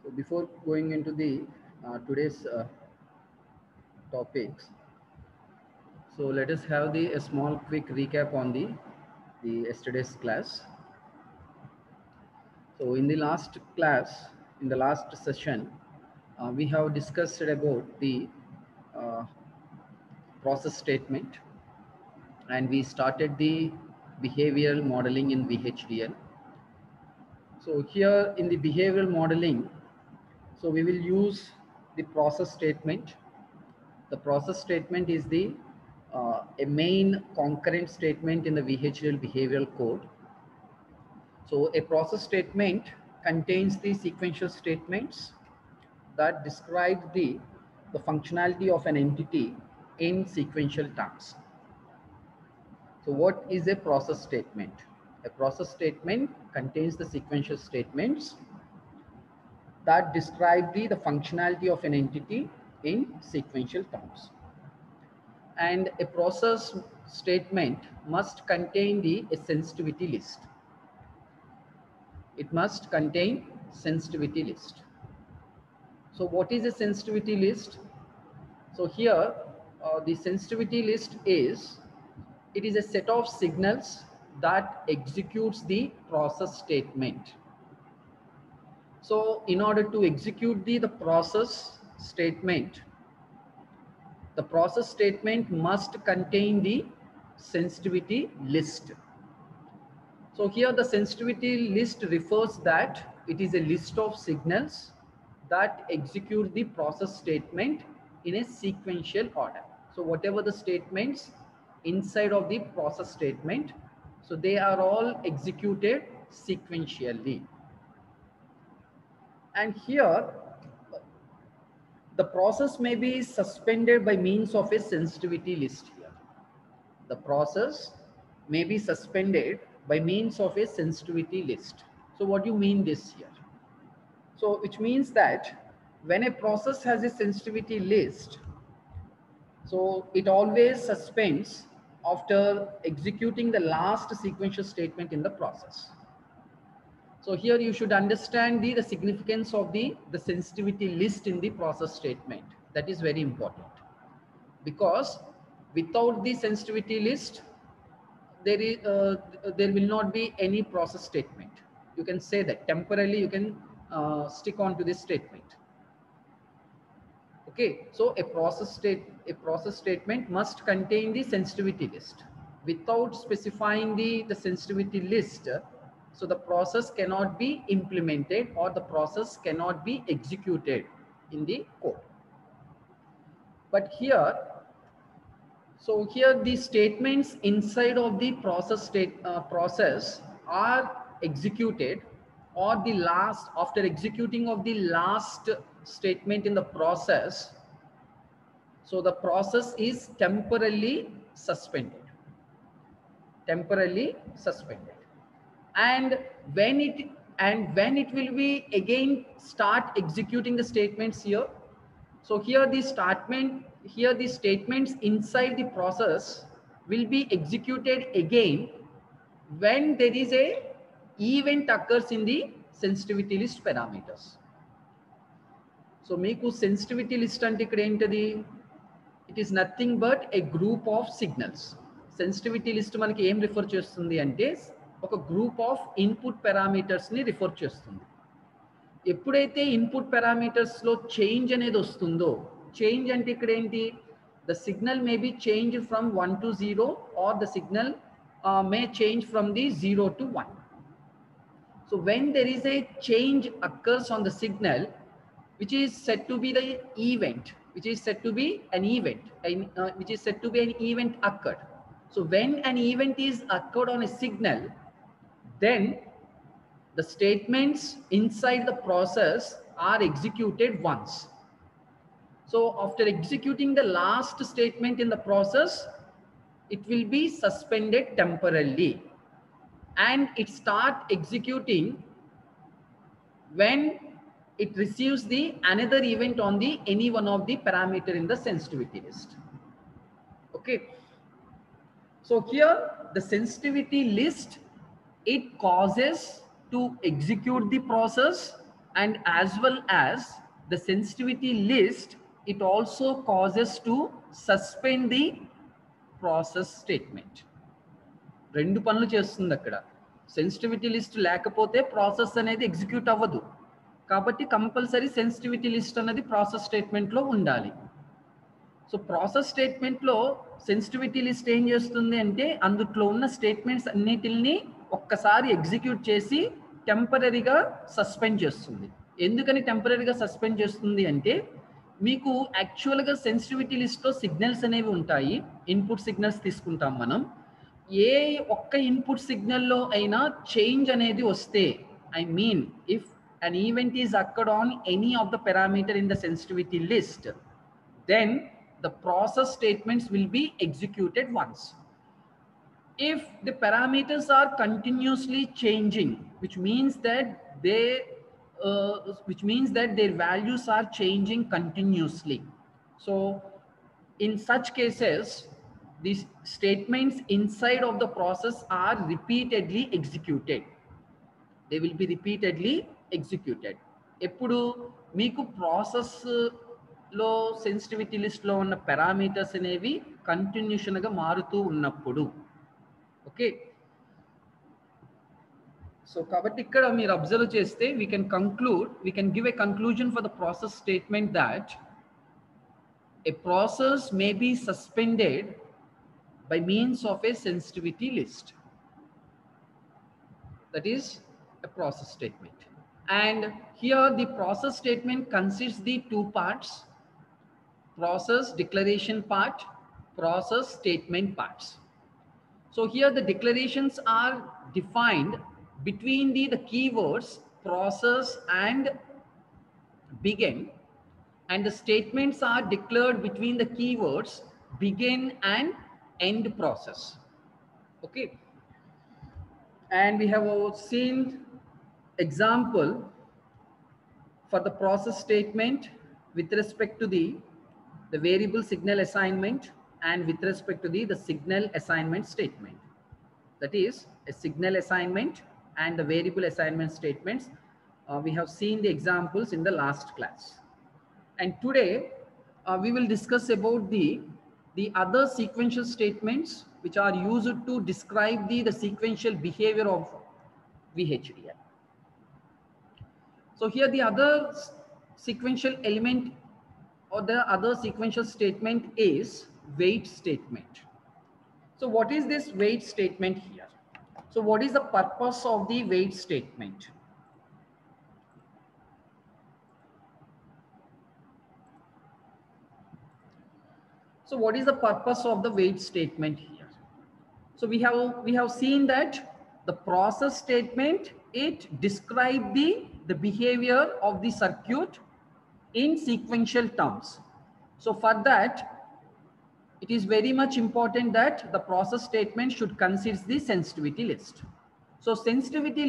So before going into the today's topics, so let us have a small quick recap on the yesterday's class. So in the last class, in the last session, we have discussed about the uh, process statement, and we started the behavioral modeling in VHDL. So here in the behavioral modeling, so we will use the process statement. The process statement is a main concurrent statement in the VHDL behavioral code. So a process statement contains the sequential statements that describe the functionality of an entity in sequential terms. So what is a process statement? A process statement contains the sequential statements that describe the functionality of an entity in sequential terms. And a process statement must contain a sensitivity list. It must contain sensitivity list. So what is a sensitivity list? So here the sensitivity list is, it is a set of signals that executes the process statement. So in order to execute the process statement, the process statement must contain the sensitivity list. So here the sensitivity list refers that it is a list of signals that execute the process statement in a sequential order. So whatever the statements inside of the process statement, so they are all executed sequentially. And here the process may be suspended by means of a sensitivity list here. The process may be suspended by means of a sensitivity list. So what do you mean this here? So which means that when a process has a sensitivity list, so it always suspends after executing the last sequential statement in the process. So here you should understand the significance of the sensitivity list in the process statement. That is very important, because without the sensitivity list, there will not be any process statement. You can say that temporarily you can stick on to this statement. Okay, so a process statement must contain the sensitivity list. Without specifying the sensitivity list, so the process cannot be implemented or the process cannot be executed in the code. But here, so here the statements inside of the process are executed, or the last, after executing of the last statement in the process, so the process is temporarily suspended. Temporarily suspended. And when it will be again start executing the statements here. So here the statements inside the process will be executed again when there is a event occurs in the sensitivity list parameters. So meeku sensitivity list ante ikkada entadi? It is nothing but a group of signals. Sensitivity list manaki em refer chestundi ante oka group of input parameters ni refer chestundi. ఎప్పుడైతే input parameters లో change అనేది వస్తుందో, change అంటే ఇక్కడ ఏంటి, the signal may be change from 1 to 0 or the signal may change from the 0 to 1. So when there is a change occurs on the signal, which is said to be the event, which is said to be an event, which is said to be an event occurred. So when an event is occurred on a signal, then the statements inside the process are executed once. So after executing the last statement in the process, it will be suspended temporarily, and it start executing when it receives the another event on the any one of the parameter in the sensitivity list. Okay, so here the sensitivity list, it causes to execute the process, and as well as the sensitivity list, it also causes to suspend the process statement. రెండు పనులు చేస్తుంది అక్కడ. Sensitivity list లేకపోతే process అనేది execute అవ్వదు. కాబట్టి compulsory sensitivity list అనేది process స్టేట్మెంట్లో ఉండాలి. సో ప్రాసెస్ స్టేట్మెంట్లో సెన్సిటివిటీ లిస్ట్ ఏం చేస్తుంది అంటే అందులో ఉన్న స్టేట్మెంట్స్ అన్నిటిని ఒక్కసారి ఎగ్జిక్యూట్ చేసి టెంపరీగా సస్పెండ్ చేస్తుంది. ఎందుకని టెంపరీగా సస్పెండ్ చేస్తుంది అంటే మీకు యాక్చువల్గా సెన్సిటివిటీ లిస్ట్లో సిగ్నల్స్ అనేవి ఉంటాయి. ఇన్పుట్ సిగ్నల్స్ తీసుకుంటాం మనం. ఏ ఒక్క ఇన్పుట్ సిగ్నల్లో అయినా చేంజ్ అనేది వస్తే, I mean if an event is occurred on any of the parameter in the sensitivity list, then the process statements will be executed once. If the parameters are continuously changing, which means that their values are changing continuously. So in such cases, these statements inside of the process are repeatedly executed. They will be repeatedly executed. ఎప్పుడు మీకు ప్రాసెస్లో sensitivity లిస్ట్లో ఉన్న parameters అనేవి కంటిన్యూషన్గా మారుతూ ఉన్నప్పుడు. Okay, so కాబట్టి ఇక్కడ మీరు అబ్జర్వ్ చేస్తే we can give a conclusion for the process statement that a process may be suspended by means of a sensitivity list. That is a process statement. And here the process statement consists the two parts: process declaration part, process statement parts. So here the declarations are defined between the keywords process and begin, and the statements are declared between the keywords begin and end process. Okay, and we have seen example for the process statement with respect to the variable signal assignment and with respect to the signal assignment statement. That is a signal assignment and the variable assignment statements. We have seen the examples in the last class. And today we will discuss about the other sequential statements which are used to describe the sequential behavior of VHDL. So here the other sequential element or the other sequential statement is wait statement. So what is this wait statement here? So what is the purpose of the wait statement? So what is the purpose of the wait statement here? So we have seen that the process statement, it describes the behavior of the circuit in sequential terms. So for that, it is very much important that the process statement should consider the sensitivity list. So sensitivity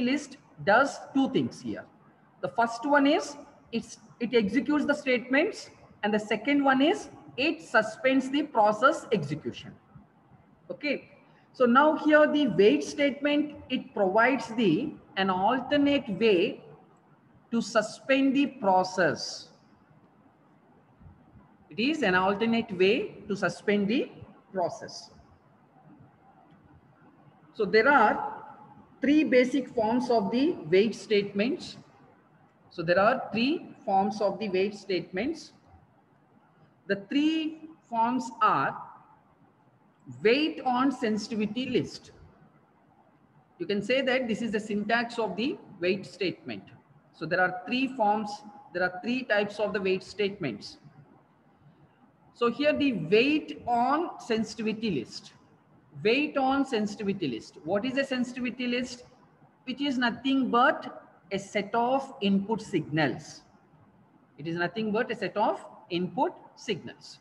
list does two things here. The first one is it executes the statements, and the second one is it suspends the process execution. Okay, so now here the wait statement, it provides an alternate way to suspend the process. It is an alternate way to suspend the process. So there are three basic forms of the wait statements. So there are three forms of the wait statements. The three forms are wait on sensitivity list. You can say that this is the syntax of the wait statement. So there are three forms, there are three types of the wait statements. So here the wait on sensitivity list. Wait on sensitivity list. What is a sensitivity list? Which is nothing but a set of input signals. It is nothing but a set of input signals.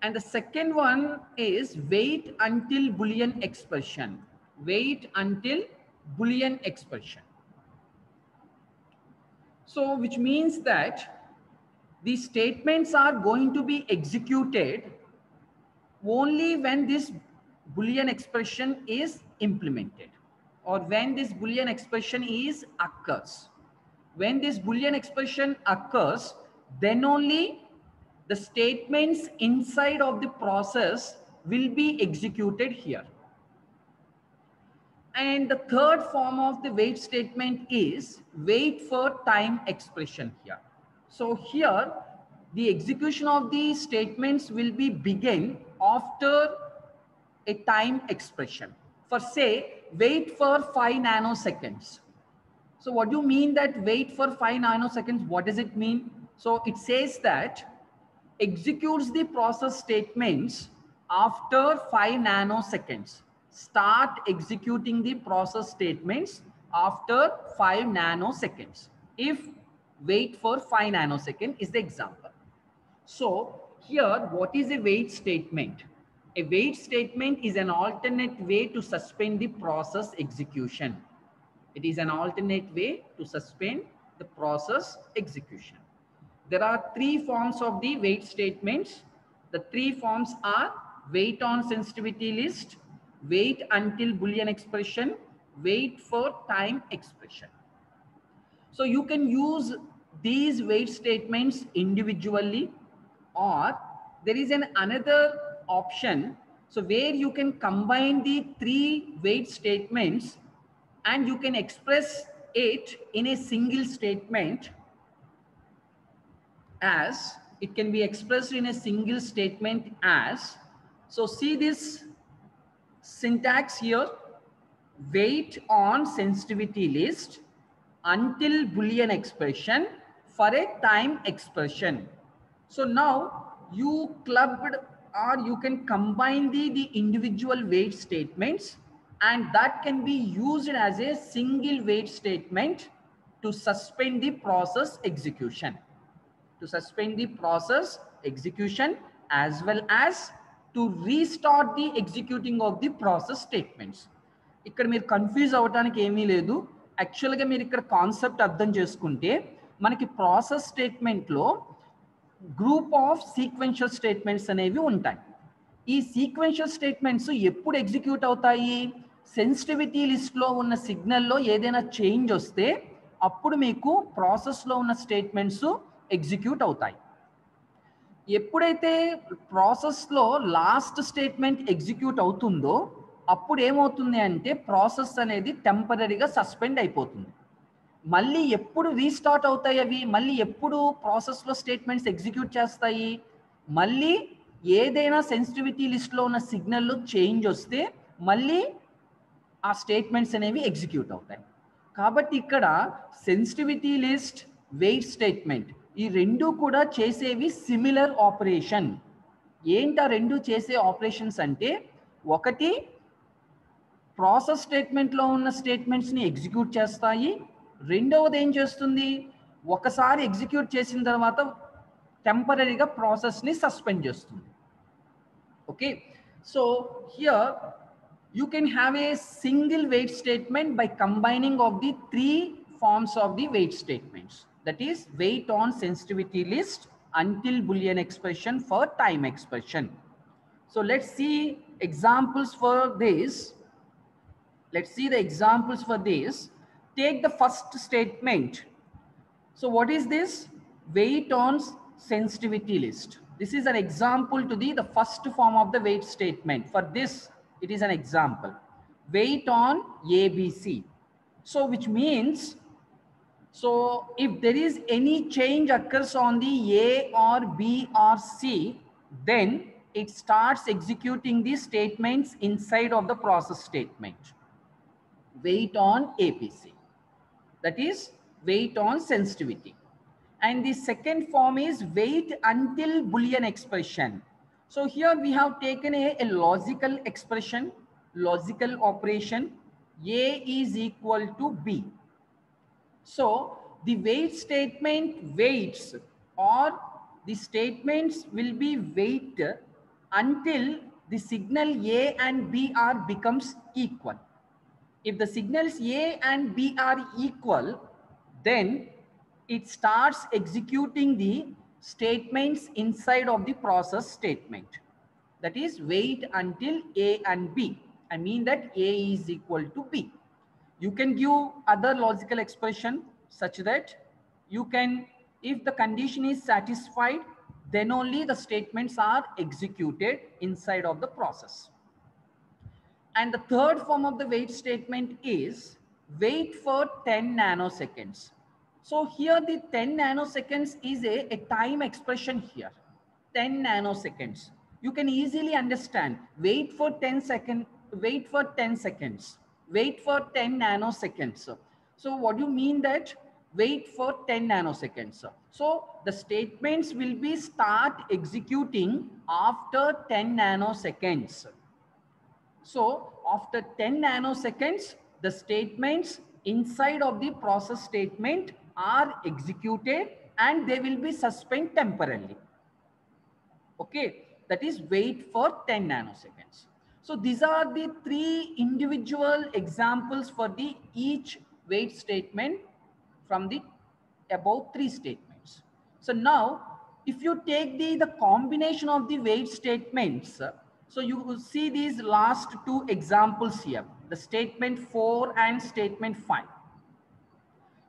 And the second one is wait until Boolean expression. Wait until Boolean expression. So which means that these statements are going to be executed only when this Boolean expression is implemented. or when this Boolean expression is occurs. When this Boolean expression occurs, then only the statements inside of the process will be executed here. And the third form of the wait statement is wait for time expression here. So here, the execution of the statements will be begin after a time expression. For say, wait for 5 nanoseconds. So what do you mean that wait for 5 nanoseconds? What does it mean? So it says that executes the process statements after 5 nanoseconds. Start executing the process statements after 5 nanoseconds. If wait for 5 nanoseconds is the example. So here, what is a wait statement? A wait statement is an alternate way to suspend the process execution. It is an alternate way to suspend the process execution. There are 3 forms of the wait statements. The 3 forms are wait on sensitivity list, wait until Boolean expression, wait for time expression. So you can use these wait statements individually, or there is another option. So where you can combine the 3 wait statements and you can express it in a single statement, as it can be expressed in a single statement as. So see this syntax here, wait on sensitivity list until Boolean expression for a time expression. So now you clubbed, or you can combine the individual wait statements, and that can be used as a single wait statement to suspend the process execution. To suspend the process execution as well as to restart the executing of the process statements. ఇక్కడ మీరు confuse అవ్వడానికి ఏమీ లేదు. యాక్చువల్గా మీరు ఇక్కడ concept అర్థం చేసుకుంటే మనకి ప్రాసెస్ స్టేట్మెంట్లో గ్రూప్ ఆఫ్ సీక్వెన్షియల్ స్టేట్మెంట్స్ అనేవి ఉంటాయి. ఈ సీక్వెన్షియల్ స్టేట్మెంట్స్ ఎప్పుడు ఎగ్జిక్యూట్ అవుతాయి? సెన్సిటివిటీ లిస్ట్లో ఉన్న సిగ్నల్లో ఏదైనా చేంజ్ వస్తే అప్పుడు మీకు ప్రాసెస్లో ఉన్న స్టేట్మెంట్స్ ఎగ్జిక్యూట్ అవుతాయి. ఎప్పుడైతే ప్రాసెస్లో లాస్ట్ స్టేట్మెంట్ ఎగ్జిక్యూట్ అవుతుందో అప్పుడు ఏమవుతుంది అంటే ప్రాసెస్ అనేది టెంపరీగా సస్పెండ్ అయిపోతుంది. మళ్ళీ ఎప్పుడు రీస్టార్ట్ అవుతాయి అవి? మళ్ళీ ఎప్పుడు ప్రాసెస్లో స్టేట్మెంట్స్ ఎగ్జిక్యూట్ చేస్తాయి? మళ్ళీ ఏదైనా సెన్సిటివిటీ లిస్ట్లో ఉన్న సిగ్నల్లో చేంజ్ వస్తే మళ్ళీ ఆ స్టేట్మెంట్స్ అనేవి ఎగ్జిక్యూట్ అవుతాయి. కాబట్టి ఇక్కడ సెన్సిటివిటీ లిస్ట్, వెయిట్ స్టేట్మెంట్ ఈ రెండు కూడా చేసేవి సిమిలర్ ఆపరేషన్. ఏంటి ఆ రెండు చేసే ఆపరేషన్స్ అంటే, ఒకటి ప్రాసెస్ స్టేట్మెంట్లో ఉన్న స్టేట్మెంట్స్ని ఎగ్జిక్యూట్ చేస్తాయి. రెండవది ఏం చేస్తుంది, ఒకసారి ఎగ్జిక్యూట్ చేసిన తర్వాత టెంపరీగా ప్రాసెస్ని సస్పెండ్ చేస్తుంది. Okay, so here you can have a single wait statement by combining of the 3 forms of the wait statements. That is, wait on sensitivity list until Boolean expression for time expression. So let's see examples for this. Let's see the examples for this. Take the first statement. So what is this? Wait on sensitivity list. This is an example to the first form of the wait statement. For this, it is an example. Wait on ABC. So which means, so if there is any change occurs on the A or B or C, then it starts executing the statements inside of the process statement. Wait on APC. That is, wait on sensitivity. And the second form is wait until Boolean expression. So here we have taken a logical expression, logical operation, A is equal to B. So the wait statement waits, or the statements will be wait until the signal A and B are becomes equal. If the signals A and B are equal, then it starts executing the statements inside of the process statement. That is, wait until A and B. I mean that A is equal to B. You can give other logical expression such that you can, if the condition is satisfied, then only the statements are executed inside of the process. And the third form of the wait statement is wait for 10 nanoseconds. So here the 10 nanoseconds is a time expression here. 10 nanoseconds. You can easily understand. Wait for 10 seconds. Wait for 10 seconds. Wait for 10 nanoseconds. So what do you mean that? Wait for 10 nanoseconds. So the statements will be start executing after 10 nanoseconds. So after 10 nanoseconds, the statements inside of the process statement are executed and they will be suspended temporarily. Okay, that is wait for 10 nanoseconds. So these are the three individual examples for the each wait statement from the above three statements. So now if you take the combination of the wait statements, so you will see these last two examples here, the statement 4 and statement 5.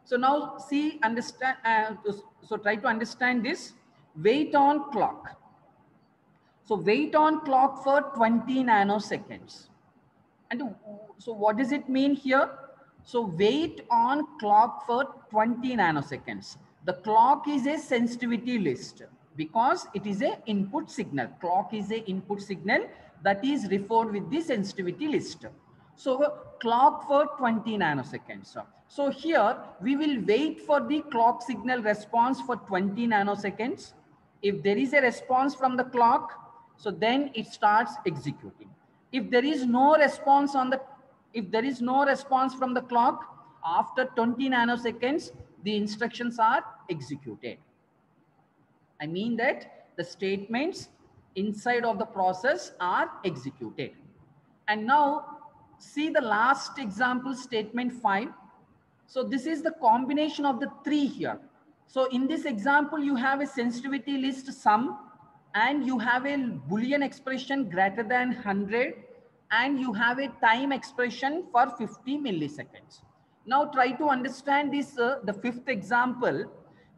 So now see, understand, so try to understand this. Wait on clock. So wait on clock for 20 nanoseconds. And so what does it mean here? So wait on clock for 20 nanoseconds. The clock is a sensitivity list because it is a input signal. Clock is a input signal that is referred with the sensitivity list. So clock for 20 nanoseconds. So here we will wait for the clock signal response for 20 nanoseconds. If there is a response from the clock, so then it starts executing. If there is no response from the clock, after 20 nanoseconds, the instructions are executed. I mean that the statements inside of the process are executed. And now see the last example, statement 5. So this is the combination of the three here. So in this example, you have a sensitivity list sum, and you have a Boolean expression greater than 100, and you have a time expression for 50 milliseconds. Now try to understand this, the fifth example.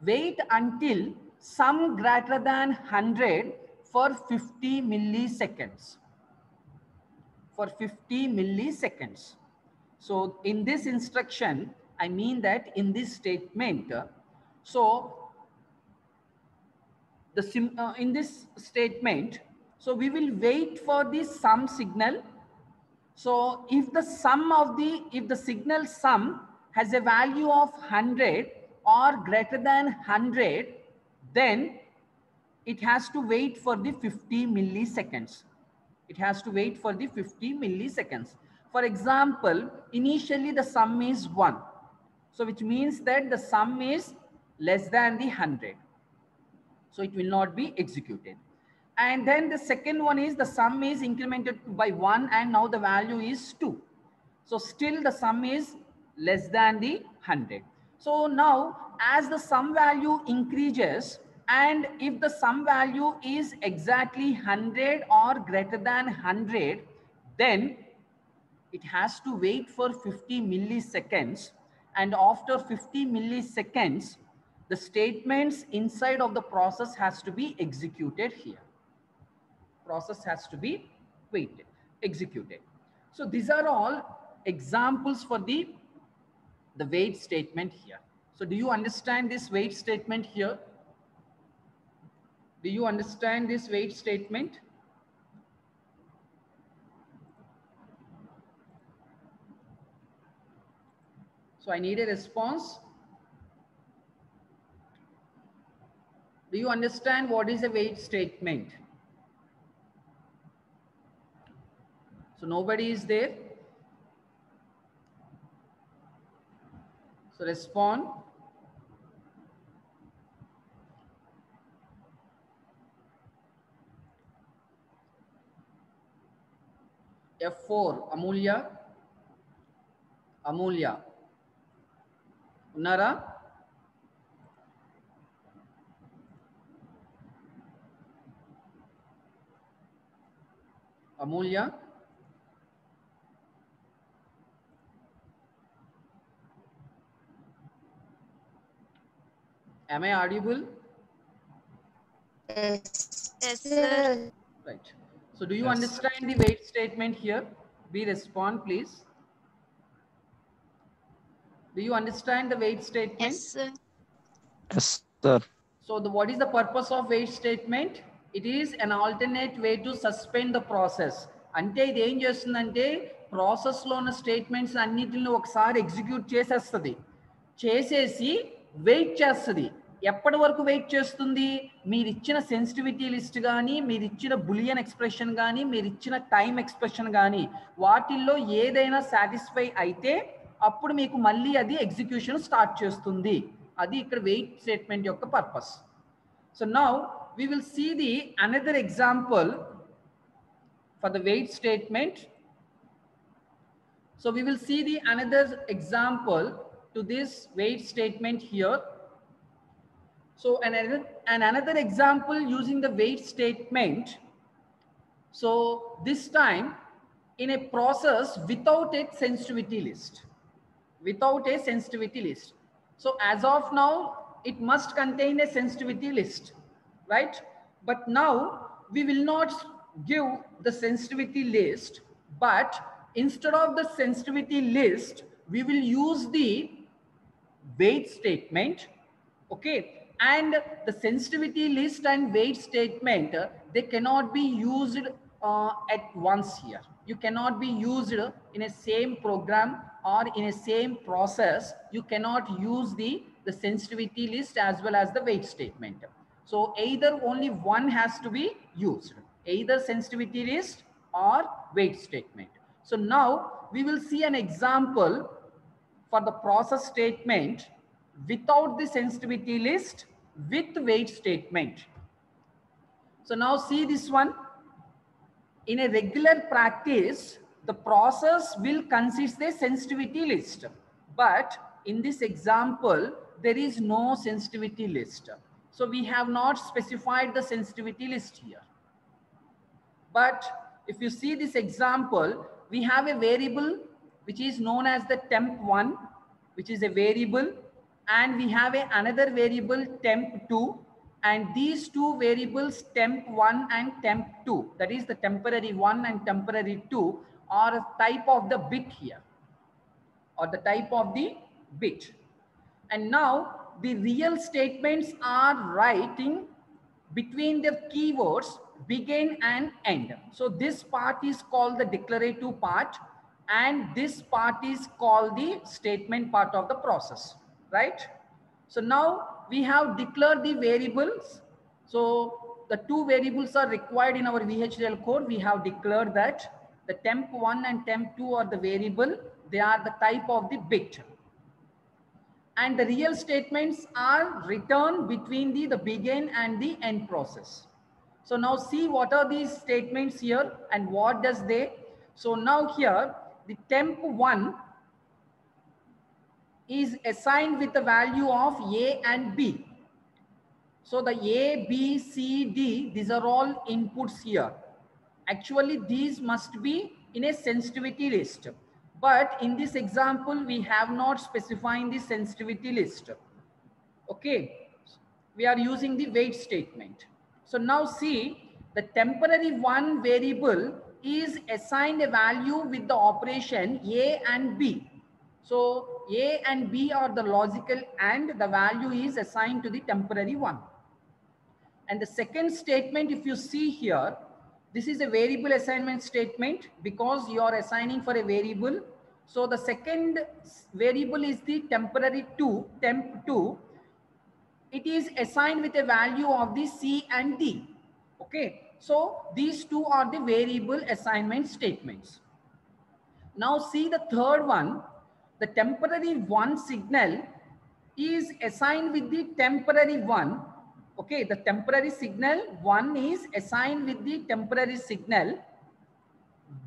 Wait until sum greater than 100 for 50 milliseconds. For 50 milliseconds. So in this instruction, I mean that in this statement, in this statement, so we will wait for the sum signal. So if the signal sum has a value of 100 or greater than 100, then it has to wait for the 50 milliseconds. It has to wait for the 50 milliseconds. For example, initially the sum is 1. So which means that the sum is less than the 100. So it will not be executed. And then the second one is the sum is incremented by 1 and now the value is 2. So still the sum is less than the 100. So now as the sum value increases, and if the sum value is exactly 100 or greater than 100, then it has to wait for 50 milliseconds. And after 50 milliseconds, the statements inside of the process has to be executed here. Process has to be executed. So these are all examples for the wait statement here. So do you understand this wait statement here? Do you understand this wait statement? So I need a response. Do you understand what is a wait statement? So nobody is there. So respond. F4, Amulya. Unnara? Amulya? Am I audible? Yes, sir. Right. So do you Yes. understand the wait statement here? Be respond, please. Do you understand the wait statement? Yes, sir. Yes, sir. So what is the purpose of wait statement? It is an alternate way to suspend the process. అంటే ఇది ఏం చేస్తుందంటే ప్రాసెస్లో ఉన్న statements అన్నిటిని ఒకసారి execute చేసేస్తుంది, చేసేసి వెయిట్ చేస్తుంది. ఎప్పటి వరకు వెయిట్ చేస్తుంది? మీరు ఇచ్చిన సెన్సిటివిటీ లిస్ట్ కానీ, మీరు ఇచ్చిన బులియన్ ఎక్స్ప్రెషన్ కానీ, మీరు ఇచ్చిన టైం ఎక్స్ప్రెషన్ కానీ వాటిల్లో ఏదైనా సాటిస్ఫై అయితే అప్పుడు మీకు మళ్ళీ అది ఎగ్జిక్యూషన్ స్టార్ట్ చేస్తుంది. అది ఇక్కడ వెయిట్ స్టేట్మెంట్ యొక్క purpose. So now we will see the another example for the wait statement. So we will see the another example to this wait statement here. So another example using the wait statement. So this time in a process without a sensitivity list. Without a sensitivity list. So as of now, it must contain a sensitivity list, right? But now we will not give the sensitivity list, but instead of the sensitivity list, we will use the wait statement. Okay, and the sensitivity list and wait statement, they cannot be used at once here. You cannot be used in a same program or in a same process. You cannot use the sensitivity list as well as the wait statement. So either only one has to be used, either sensitivity list or wait statement. So now we will see an example for the process statement without the sensitivity list with wait statement. So now see this one. In a regular practice, the process will consist a sensitivity list, but in this example there is no sensitivity list. So we have not specified the sensitivity list here. But if you see this example, we have a variable which is known as the temp1, which is a variable, and we have another variable temp2, and these two variables temp1 and temp2, that is the temporary 1 and temporary 2, are a type of the bit here, or the type of the bit. And now the real statements are writing between the keywords begin and end. So this part is called the declarative part, and this part is called the statement part of the process, right? So now we have declared the variables. So the two variables are required in our VHDL code. We have declared that the temp1 and temp2 are the variable. They are the type of the bit. And the real statements are written between the begin and the end process. So now see what are these statements here and what does they. So now here the temp1 is assigned with the value of A and B. So the A, B, C, D, these are all inputs here. Actually these must be in a sensitivity list, but in this example we have not specified the sensitivity list. Okay, we are using the wait statement. So now see, the temporary 1 variable is assigned a value with the operation A and B. So A and B are the logical and the value is assigned to the temporary 1. And the second statement, if you see here, this is a variable assignment statement because you are assigning for a variable. So the second variable is the temporary 2, temp2. It is assigned with a value of the C and D. Okay, so these two are the variable assignment statements. Now see the third one, the temporary 1 signal is assigned with the temporary 1. Okay, the temporary signal 1 is assigned with the temporary signal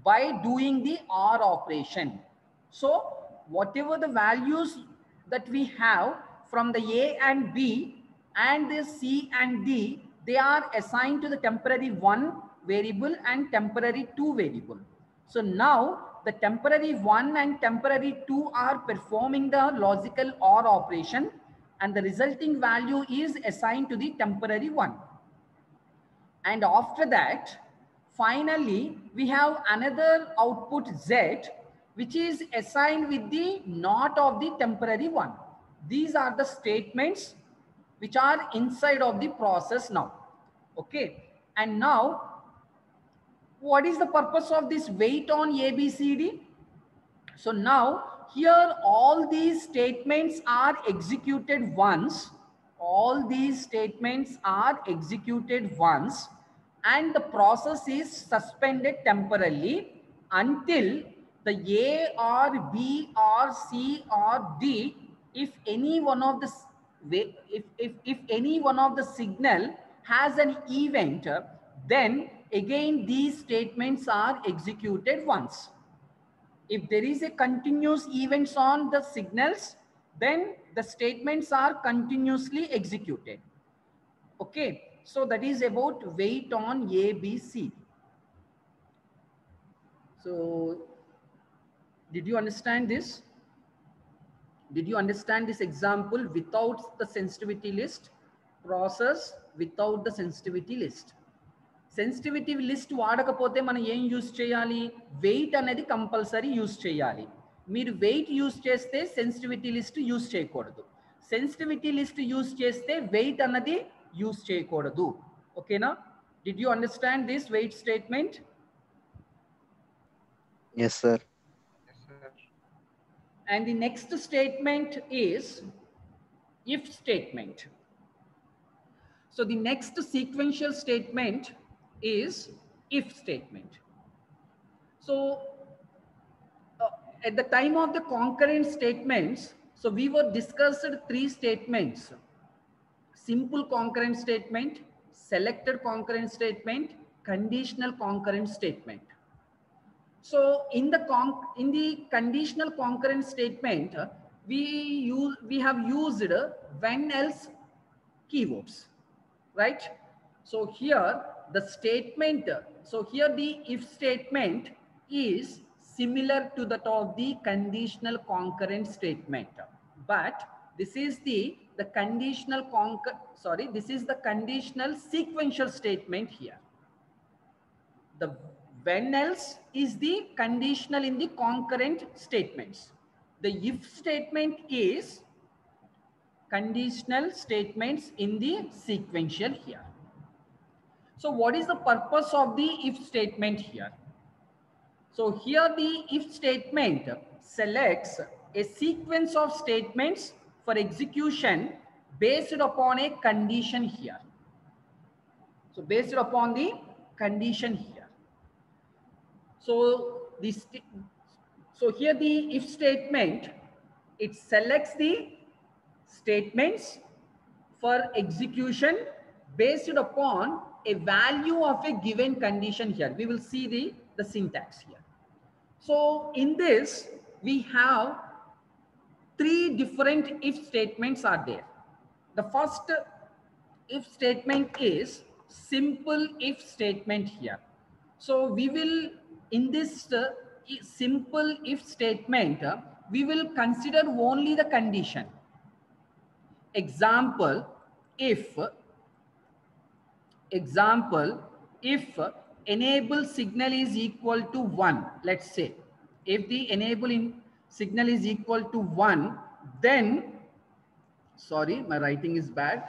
by doing the OR operation. So whatever the values that we have from the A and B and the C and D, they are assigned to the temporary 1 variable and temporary 2 variable. So now the temporary 1 and temporary 2 are performing the logical OR operation, and the resulting value is assigned to the temporary one. And after that, finally, we have another output Z, which is assigned with the not of the temporary one. These are the statements which are inside of the process now. Okay. And now, what is the purpose of this wait on ABCD? So now here all these statements are executed once. All these statements are executed once and the process is suspended temporarily until the A or B or C or D, if any one of the if any one of the signal has an event, then again these statements are executed once. If there is a continuous events on the signals, then the statements are continuously executed. Okay, so that is about wait on A, B, C. So did you understand this? Did you understand this example without the sensitivity list? Process without the sensitivity list. Sensitivity list వాడకపోతే మనం ఏం use చేయాలి? Wait అనేది compulsory use చేయాలి. మీరు weight use చేస్తే sensitivity list use చేయకూడదు. Sensitivity list use చేస్తే వెయిట్ అన్నది యూజ్ చేయకూడదు. ఓకేనా? Did you understand this weight statement? Yes, sir. And the next statement is if statement. So the next sequential statement is if statement. So at the time of the concurrent statements, so we were discussed three statements: simple concurrent statement, selected concurrent statement, conditional concurrent statement. So in the conditional concurrent statement, we have used when else keywords, right? So here the statement, so here the if statement is similar to that of the conditional concurrent statement, but this is the conditional this is the conditional sequential statement here. The when else is the conditional in the concurrent statements. The if statement is conditional statements in the sequential here. So what is the purpose of the if statement here? So here the if statement selects a sequence of statements for execution based upon a condition here. So based upon the condition here. So here the if statement, it selects the statements for execution based upon a value of a given condition here. We will see the syntax here. So in this, we have three different if statements are there. The first if statement is simple if statement here. So we will, in this simple if statement, we will consider only the condition. Example, if enable signal is equal to 1, let's say, if the enabling signal is equal to 1, then, sorry, my writing is bad.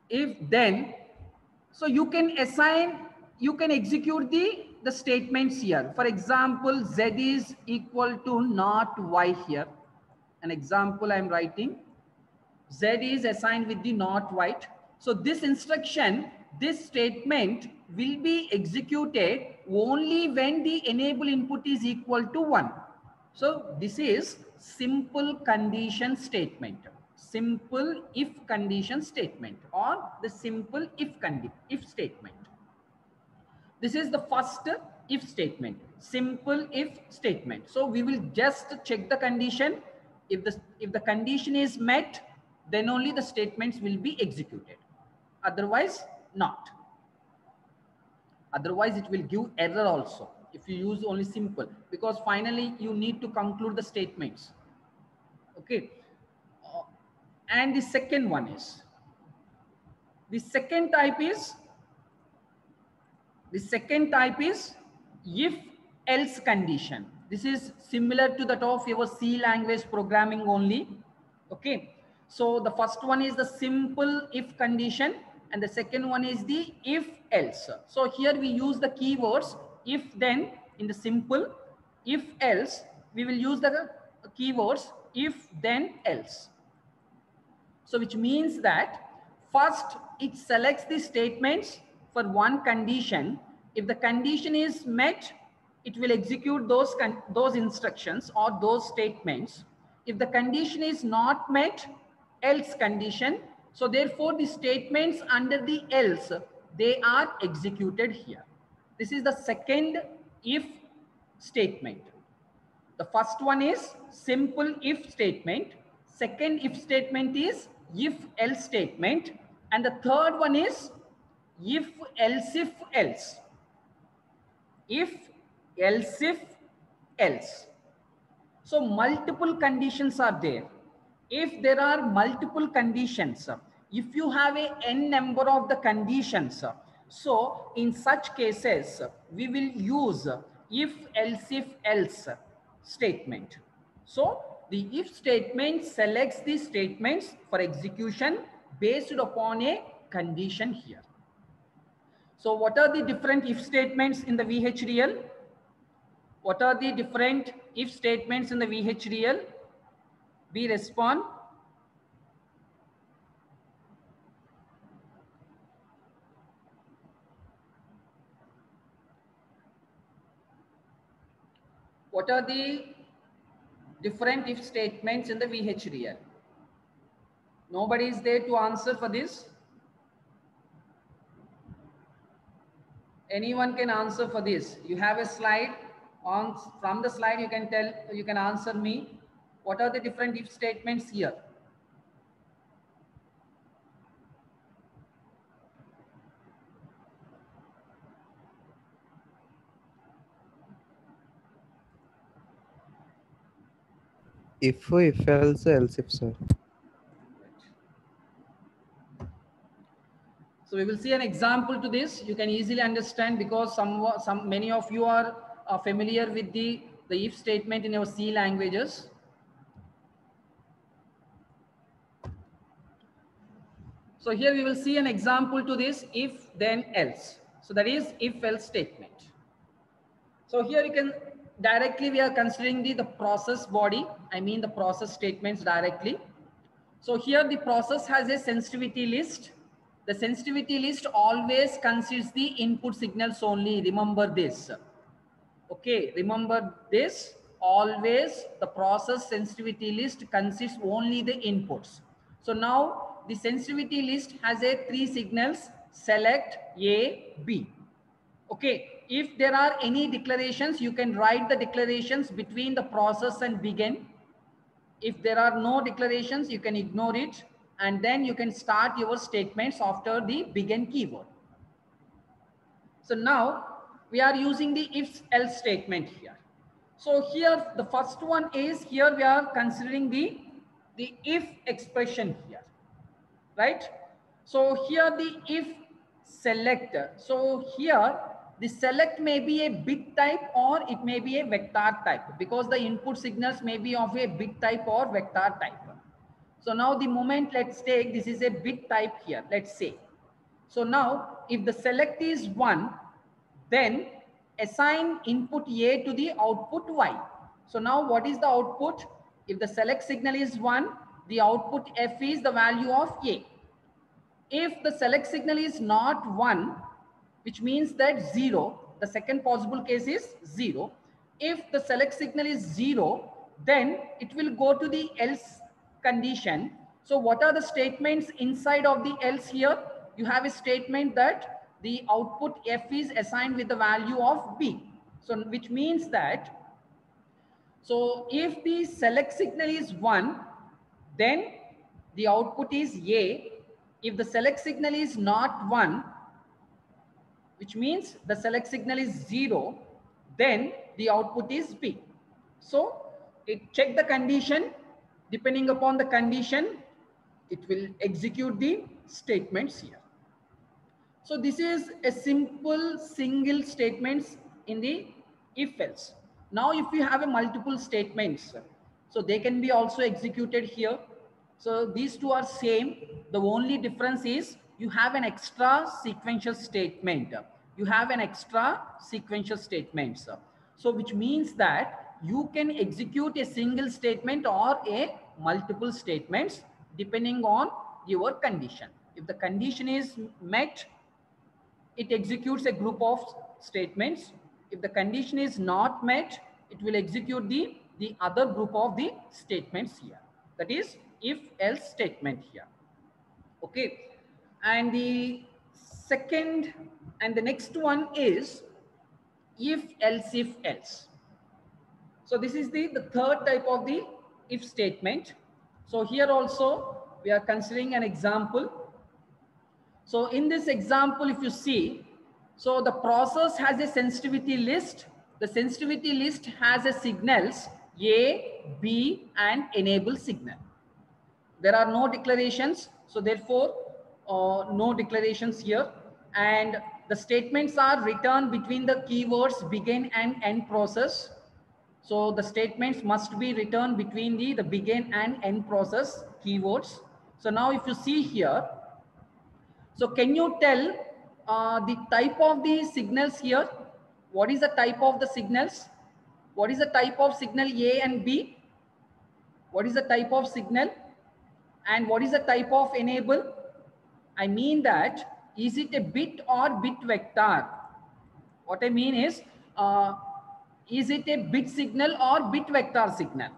If then, so you can assign, you can execute the statements here. For example, Z is equal to not Y here. An example I'm writing. Z is assigned with the not white. So this instruction, this statement will be executed only when the enable input is equal to 1. So this is simple condition statement. Simple if condition statement, or the simple if statement. This is the first if statement, simple if statement. So we will just check the condition. If the condition is met, then only the statements will be executed. Otherwise, not. Otherwise, it will give error also if you use only simple, because finally you need to conclude the statements. Okay. And the second one is, the second type is if else condition. This is similar to that of your C language programming only. Okay, so the first one is the simple if condition and the second one is the if else. So here we use the keywords if then in the simple, if else we will use the keywords if then else. So which means that first it selects the statements for one condition. If the condition is met, it will execute those instructions or those statements. If the condition is not met, else condition. So therefore the statements under the else, they are executed here. This is the second if statement. The first one is simple if statement. Second if statement is if else statement. And the third one is if else if else. If else if else. So multiple conditions are there. If there are multiple conditions, if you have a n number of the conditions, so in such cases, we will use if else statement. So the if statement selects the statements for execution based upon a condition here. So what are the different if statements in the VHDL? What are the different if statements in the VHDL? We respond. What are the different if statements in the VHDL? Nobody is there to answer for this. Anyone can answer for this. You have a slide. From the slide, you can answer me. What are the different if statements here? If else, else if, sir. So we will see an example to this. You can easily understand because many of you are familiar with the if statement in your C languages. So here we will see an example to this if then else. So that is if else statement. So here you can directly, we are considering the process body. I mean the process statements directly. So here the process has a sensitivity list. The sensitivity list always considers the input signals only. Remember this. Okay, remember this. Always the process sensitivity list consists only the inputs. So now the sensitivity list has a 3 signals: select, A, B. Okay, if there are any declarations, you can write the declarations between the process and begin. If there are no declarations, you can ignore it. And then you can start your statements after the begin keyword. So now we are using the if else statement here. So here the first one is, here we are considering the if expression here, right? So here the if select. So here the select may be a bit type or it may be a vector type, because the input signals may be of a bit type or vector type. So now the moment, let's take, this is a bit type here, let's say. So now if the select is 1, then assign input A to the output Y. So now what is the output? If the select signal is 1, the output F is the value of A. If the select signal is not 1, which means that 0, the second possible case is 0. If the select signal is 0, then it will go to the else condition. So what are the statements inside of the else here? You have a statement that the output F is assigned with the value of B. So which means that, so if the select signal is 1, then the output is A. If the select signal is not 1, which means the select signal is 0, then the output is B. So check the condition. Depending upon the condition, it will execute the statements here. So this is a simple single statements in the if else. Now if you have a multiple statements, so they can be also executed here. So these two are same. The only difference is you have an extra sequential statement. You have an extra sequential statements. So which means that you can execute a single statement or a multiple statements depending on your condition. If the condition is met, it executes a group of statements. If the condition is not met, it will execute the other group of the statements here. That is if else statement here. Okay. And the second and the next one is if else. So this is the third type of the if statement. So here also we are considering an example. So in this example, if you see, so the process has a sensitivity list. The sensitivity list has a signals A, B, and enable signal. There are no declarations. So therefore, no declarations here. And the statements are written between the keywords begin and end process. So the statements must be written between the begin and end process keywords. So now if you see here, so can you tell the type of the signals here? What is the type of the signals? What is the type of signal A and B? What is the type of signal? And what is the type of enable? I mean that, is it a bit or bit vector? What I mean is it a bit signal or bit vector signal?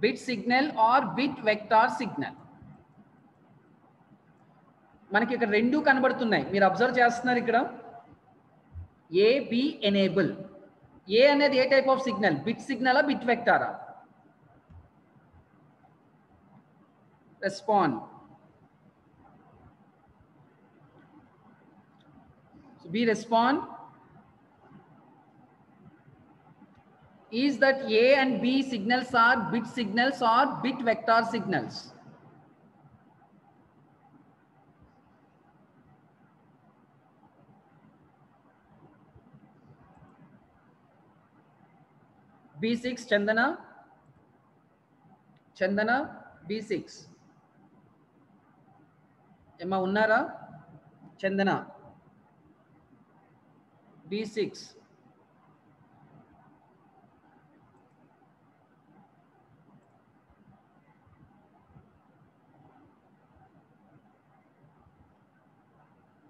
Bit signal or bit vector signal? మనకి ఇక్కడ రెండు కనబడుతున్నాయి, మీరు observe చేస్తున్నారు ఇక్కడ A B enable. A అనేది ఏ type of signal? Bit సిగ్నలా బిట్ వెక్టారా? Respond. So B respond. Is that A and B signals are bit signals or bit vector signals? B6 Chandana. Chandana B6. Emma unnara? Chandana B6.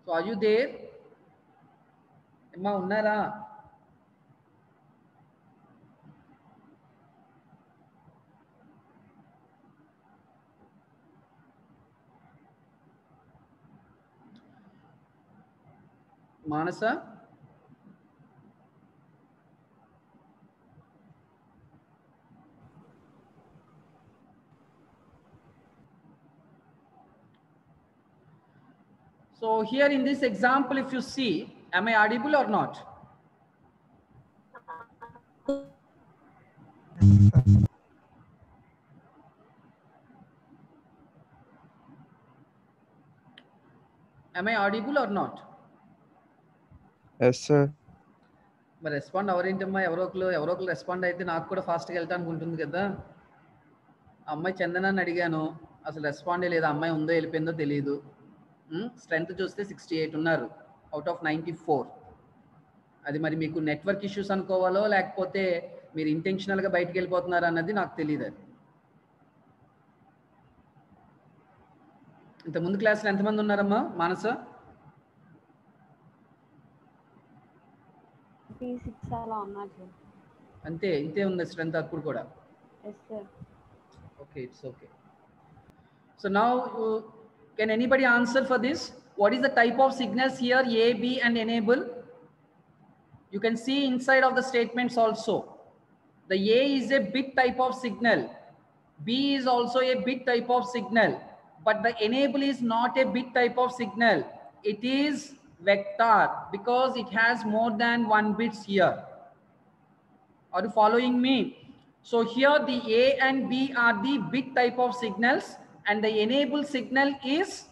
So are you there? Emma unnara? Manasa? So here in this example, if you see, am I audible or not? Am I audible or not? Yes, sir. మరి respond అవరేంటమ్మా? ఎవరో ఒకరు respond అయితే నాకు కూడా ఫాస్ట్గా వెళ్ళటానికి ఉంటుంది కదా. అమ్మాయి చందనాన్ని అడిగాను, అసలు రెస్పాండే లేదు. అమ్మాయి ఉందో వెళ్ళిపోయిందో తెలియదు. స్ట్రెంత్ చూస్తే 68 ఉన్నారు అవుట్ ఆఫ్ 94. అది మరి మీకు నెట్వర్క్ ఇష్యూస్ అనుకోవాలో లేకపోతే మీరు ఇంటెన్షనల్గా బయటకు వెళ్ళిపోతున్నారు అన్నది నాకు తెలియదు. అది ఇంత ముందు క్లాస్లో ఎంతమంది ఉన్నారమ్మా? మానస? అంతే, ఇంతే ఉంది స్ట్రెంత్ అప్పుడు కూడా. Okay, it's okay. So now can anybody answer for this? What is the type of signals here? A, B and enable. You can see inside of the statements also. The A is a bit type of signal. B is also a bit type of signal. But the enable is not a bit type of signal. It is vector because it has more than 1 bits here. Are you following me? So here the A and B are the bit type of signals, and the enable signal is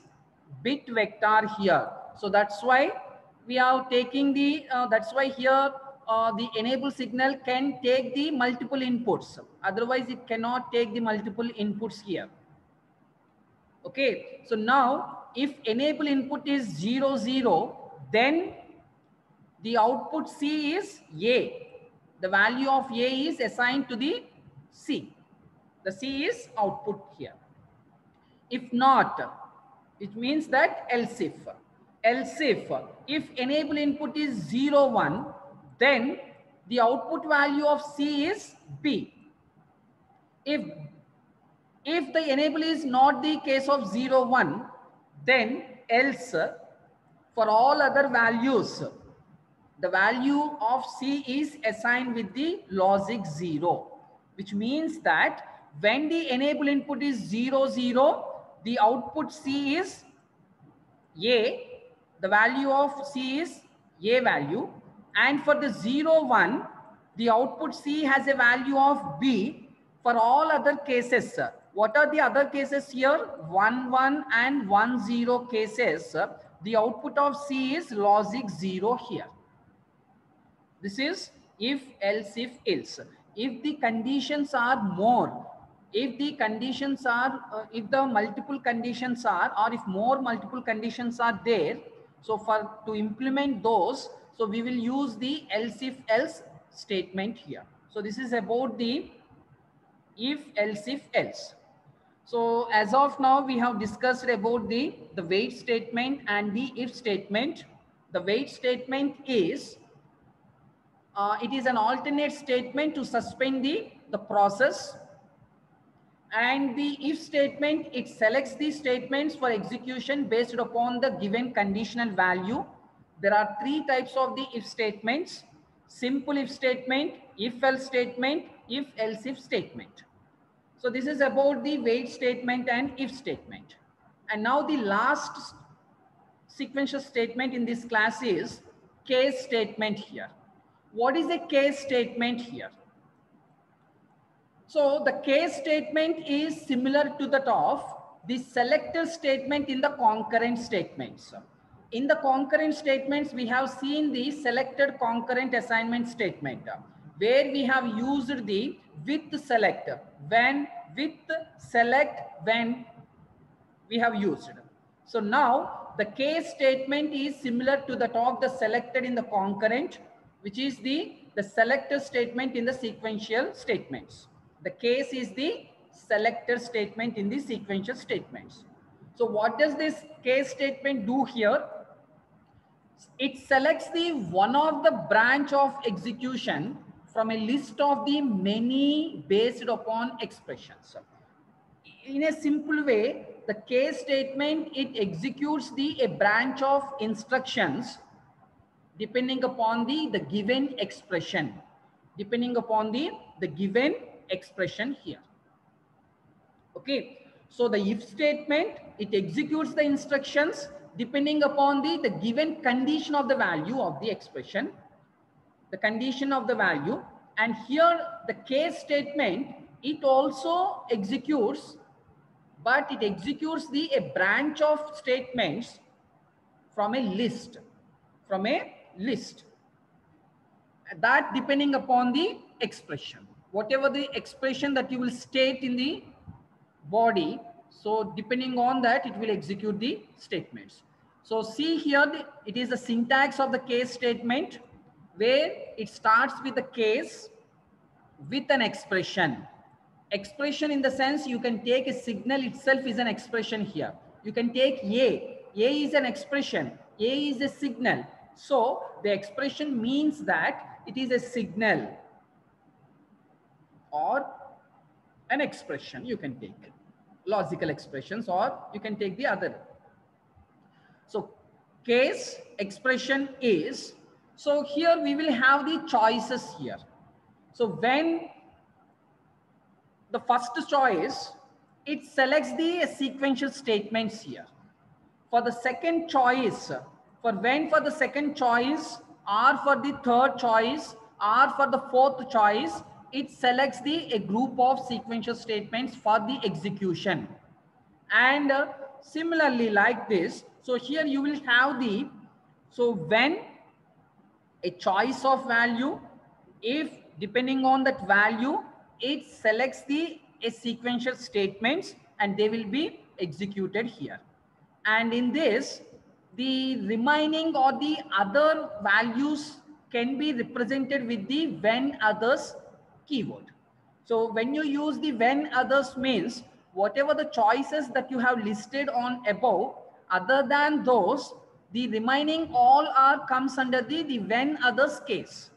bit vector here. So that's why we are taking the, that's why here the enable signal can take the multiple inputs. Otherwise it cannot take the multiple inputs here. Okay, so now if enable input is 0, 0, then the output C is A. The value of A is assigned to the C. The C is output here. If not, it means that else if. Else if enable input is 0, 1, then the output value of C is B. If the enable is not the case of 0, 1, then else for all other values, the value of C is assigned with the logic 0, which means that when the enable input is 0, 0, the output C is A, the value of C is A value, and for the 0, 1, the output C has a value of B. For all other cases, what are the other cases here? 1, 1 and 1, 0 cases, the output of C is logic 0 here. This is if, else, if, else. If the conditions are more, if the conditions are, if the multiple conditions are, or if more multiple conditions are there, so to implement those, so we will use the else, if, else statement here. So this is about the if, else, if, else. So as of now, we have discussed about the wait statement and the if statement. The wait statement is, it is an alternate statement to suspend the process. And the if statement, it selects the statements for execution based upon the given conditional value. There are three types of the if statements: simple if statement, if else statement, if else if statement. So this is about the wait statement and if statement. And now the last sequential statement in this class is case statement here. What is a case statement here? So the case statement is similar to that of the selector statement in the concurrent statements. In the concurrent statements, we have seen the selected concurrent assignment statement, where we have used the with select, when, with select, when we have used. So now the case statement is similar to that of the selected in the concurrent, which is the selector statement in the sequential statements. The case is the selector statement in the sequential statements. So what does this case statement do here? It selects the one of the branch of execution from a list of the many based upon expressions. In a simple way, the case statement, it executes a branch of instructions depending upon the given expression, depending upon the given expression here. Okay, so the if statement, it executes the instructions depending upon the given condition of the value of the expression, the condition of the value. And here the case statement, it also executes, but it executes a branch of statements from a list, that depending upon the expression, whatever the expression that you will state in the body, so depending on that, it will execute the statements. So see here, it is the syntax of the case statement, where it starts with the case with an expression. Expression in the sense, you can take a signal itself is an expression here. You can take A is an expression, A is a signal. So the expression means that it is a signal or an expression. You can take logical expressions, or you can take the other. So case expression is, so here we will have the choices here. So when the first choice, it selects the sequential statements here. For the second choice, for the second choice, or for the third choice, or for the fourth choice, it selects a group of sequential statements for the execution. And similarly like this, so here you will have so when a choice of value, if depending on that value, it selects a sequential statements and they will be executed here. And in this, the remaining or the other values can be represented with the when others keyword. So when you use the when others means whatever the choices that you have listed on above, other than those, the remaining all are comes under the when others case.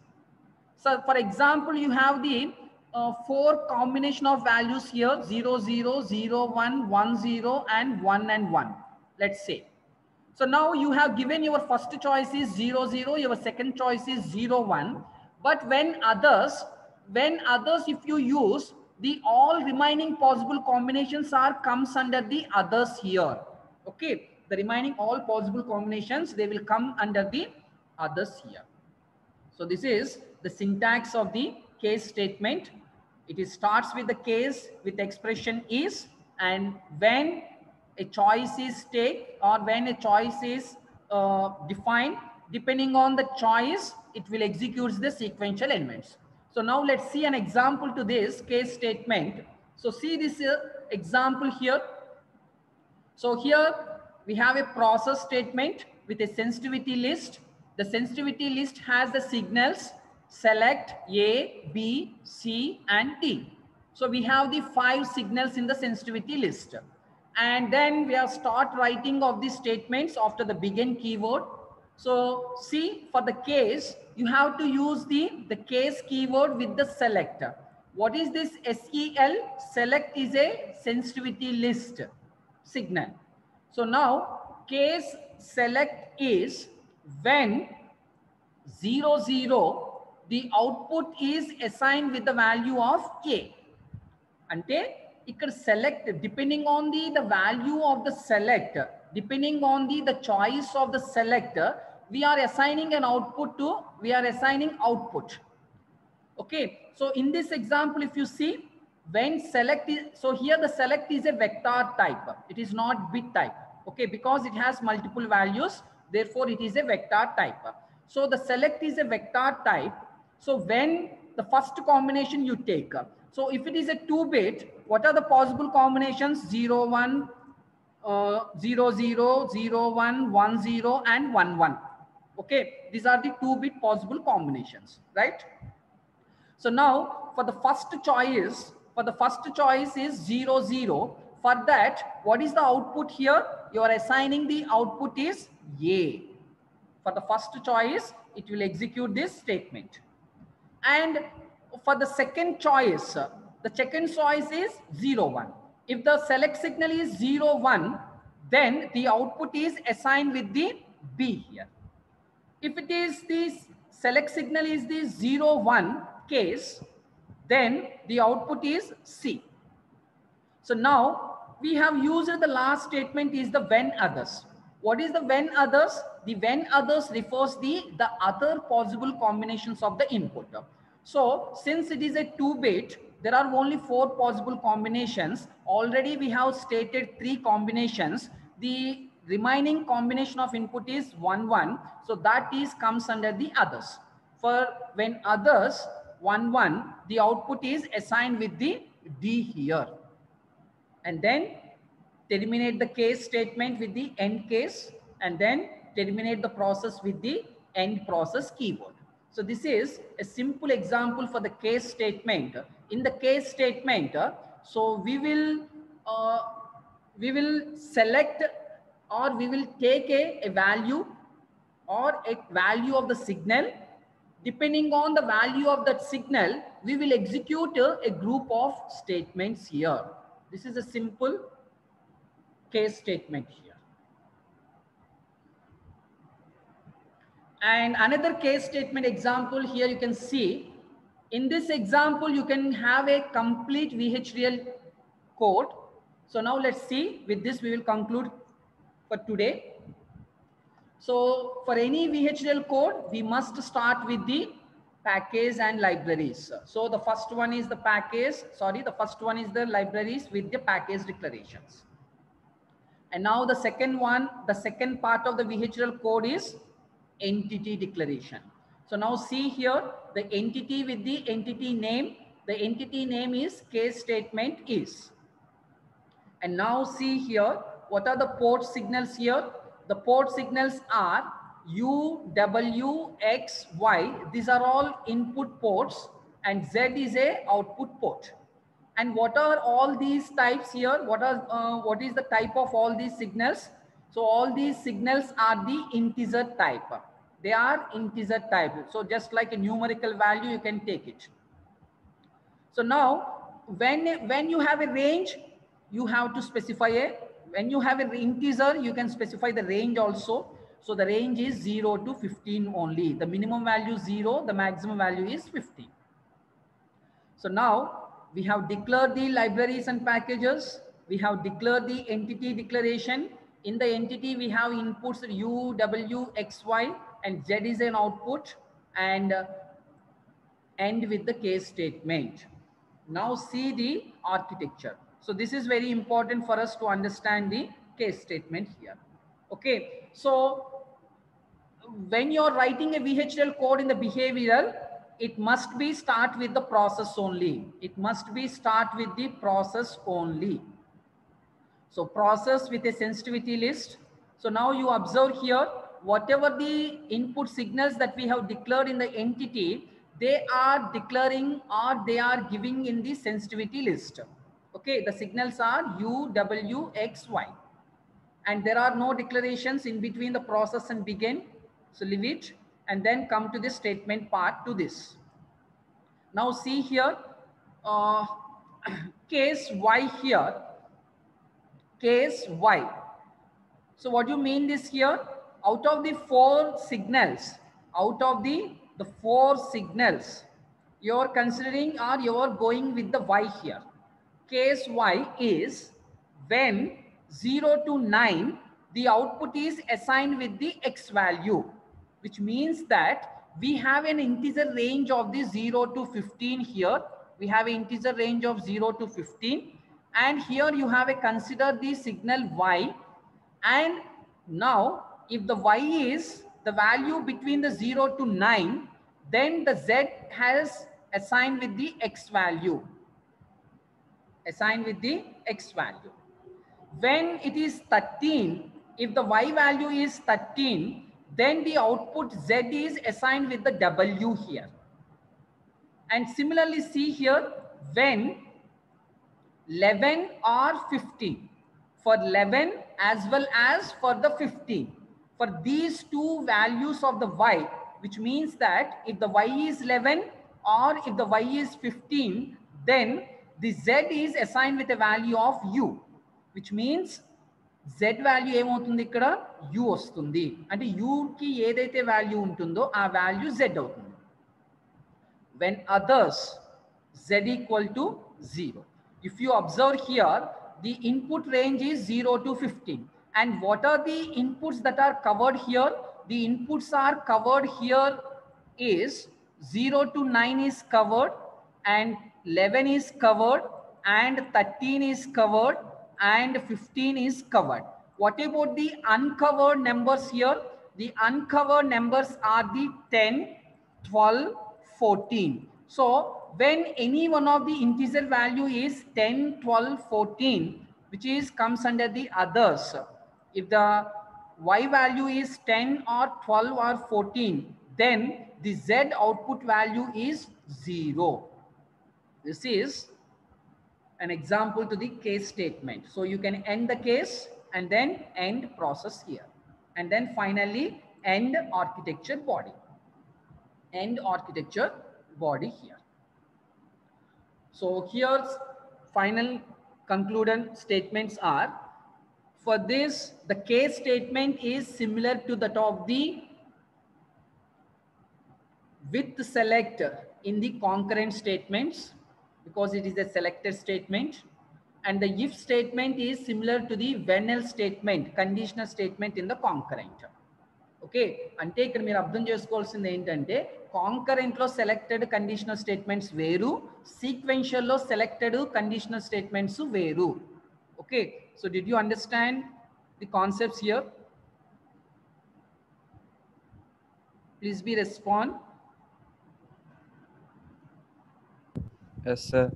So for example, you have the 4 combination of values here, 0, 0, 0, 1, 1, 0, and 1 and 1, let's say. So now you have given your first choice is 0, 0, your second choice is 0, 1. But when others, if you use the all remaining possible combinations are comes under the others here. Okay, the remaining all possible combinations, they will come under the others here. So this is the syntax of the case statement. It starts with the case with expression is, and when a choice is taken or when a choice is defined, depending on the choice, it will execute the sequential elements. So now let's see an example to this case statement. So see this example here. So here we have a process statement with a sensitivity list. The sensitivity list has the signals select A, B, C, and D. So we have the 5 signals in the sensitivity list. And then we have start writing of the statements after the begin keyword. So see, for the case, you have to use the case keyword with the selector. What is this SEL? Select is a sensitivity list signal. So now case select is when 0, 0, the output is assigned with the value of A. Ante ikkada select depending on the value of the select, depending on the choice of the selector, we are assigning an output to, we are assigning output. Okay, so in this example, if you see, when select is, so here the select is a vector type, it is not bit type. Okay, because it has multiple values, therefore it is a vector type. So the select is a vector type. So when the first combination you take, so if it is a 2-bit, what are the possible combinations? 0, 1, 0, 0, 0, 1, 1, 0, and 1, 1. Okay, these are the 2-bit possible combinations, right? So now for the first choice is 0, 0. For that, what is the output here? You are assigning the output is A. For the first choice, it will execute this statement. And for the second choice is 0, 1. If the select signal is 0, 1, then the output is assigned with the B here. If it is this select signal is the 0, 1 case, then the output is C. So now we have used the last statement is the when others. What is the when others? The when others refers the other possible combinations of the input. So since it is a 2-bit, there are only 4 possible combinations. Already we have stated 3 combinations. The remaining combination of input is 1, 1. So that is comes under the others. For when others 1, 1, the output is assigned with the D here. And then terminate the case statement with the end case, and then terminate the process with the end process keyword. So this is a simple example for the case statement. In the case statement, so we will select or we will take a value or a value of the signal. Depending on the value of that signal, we will execute a group of statements here. This is a simple case statement here. And another case statement example here you can see. In this example, you can have a complete VHDL code. So now let's see. With this, we will conclude for today. So for any VHDL code, we must start with the package and libraries. So the first one is the package, the first one is the libraries with the package declarations. And now the second one, the second part of the VHDL code is entity declaration. So now see here, the entity with the entity name. The entity name is case statement is. And now see here, what are the port signals here? The port signals are U, W, X, Y. These are all input ports and Z is a output port. And what are all these types here? What is the type of all these signals? So all these signals are the integer type. They are integer type. So just like a numerical value, you can take it. So now when you have a range, you have to specify when you have an integer, you can specify the range also. So the range is 0 to 15 only. The minimum value is 0, the maximum value is 15. So now we have declared the libraries and packages. We have declared the entity declaration. In the entity, we have inputs U, W, X, Y, and Z is an output, and end with the case statement. Now see the architecture. So this is very important for us to understand the case statement here. Okay, so when you're writing a VHDL code in the behavioral, it must be start with the process only. It must be start with the process only. So process with a sensitivity list. So now you observe here, whatever the input signals that we have declared in the entity, they are declaring or they are giving in the sensitivity list. Okay, the signals are U, W, X, Y. And there are no declarations in between the process and begin. So leave it and then come to the statement part to this. Now see here, case Y here, case Y. So what do you mean this here? Out of the four signals, you're considering or you're going with the Y here. Case Y is when 0 to 9, the output is assigned with the X value, which means that we have an integer range of the 0 to 15 here. We have an integer range of 0 to 15. And here you have a consider the signal Y. And now if the Y is the value between the 0 to 9, then the Z has assigned with the X value. Assigned with the X value. When it is 13, if the Y value is 13, then the output Z is assigned with the W here. And similarly see here, when 11 or 15, for 11 as well as for the 15, for these two values of the Y, which means that if the Y is 11 or if the Y is 15, then the Z is assigned with a value of U, which means Z value ఏమవుతుంది ఇక్కడ U వస్తుంది అంటే U కి ఏదైతే value ఉంటుందో ఆ value Z అవుతుంది. When others Z equal to 0. If you observe here, the input range is 0 to 15. And what are the inputs that are covered here? The inputs are covered here is 0 to 9 is covered, and 11 is covered, and 13 is covered, and 15 is covered. What about the uncovered numbers here? The uncovered numbers are the 10, 12, 14. So when any one of the integer value is 10, 12, 14, which is comes under the others. If the Y value is 10 or 12 or 14, then the Z output value is 0. This is an example to the case statement. So you can end the case and then end process here. And then finally end architecture body. End architecture body here. So here's final concluded statements are, for this, the case statement is similar to that of the with select in the concurrent statements, because it is a selected statement, and the if statement is similar to the when else statement, conditional statement in the concurrent. Okay, అంటే ఇక్కడ మీరు అర్థం చేసుకోవాల్సింది ఏంటంటే concurrent లో selected conditional statements వేరు, sequential లో selected conditional statements వేరు. Okay, so did you understand the concepts here? Please be respond. Yes, sir.